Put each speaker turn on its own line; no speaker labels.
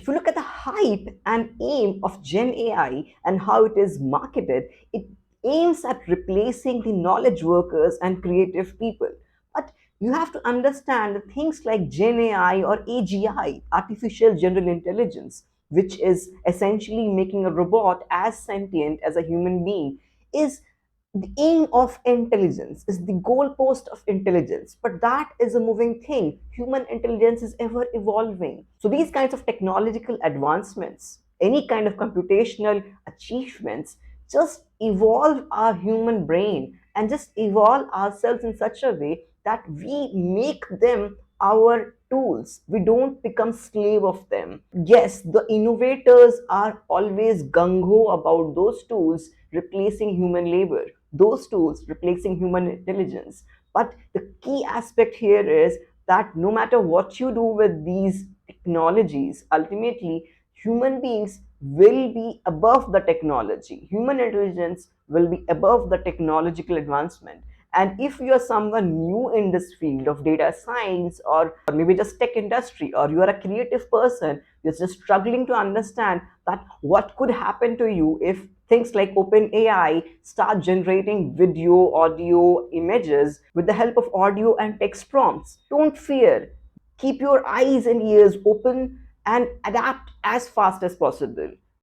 If you look at the hype and aim of Gen AI and how it is marketed, it aims at replacing the knowledge workers and creative people. But you have to understand that things like Gen AI or AGI, artificial general intelligence, which is essentially making a robot as sentient as a human being, is the aim of intelligence, is the goalpost of intelligence. But that is a moving thing. Human intelligence is ever evolving. So these kinds of technological advancements, any kind of computational achievements, just evolve our human brain and just evolve ourselves in such a way that we make them our tools. We don't become slave of them. Yes, the innovators are always gung-ho about those tools replacing human labor, those tools replacing human intelligence. But the key aspect here is that no matter what you do with these technologies, ultimately human beings will be above the technology. Human intelligence will be above the technological advancement. And if you are someone new in this field of data science, or maybe just tech industry, or you are a creative person, you're just struggling to understand that what could happen to you if things like OpenAI start generating video, audio, images with the help of audio and text prompts. Don't fear. Keep your eyes and ears open and adapt as fast as possible.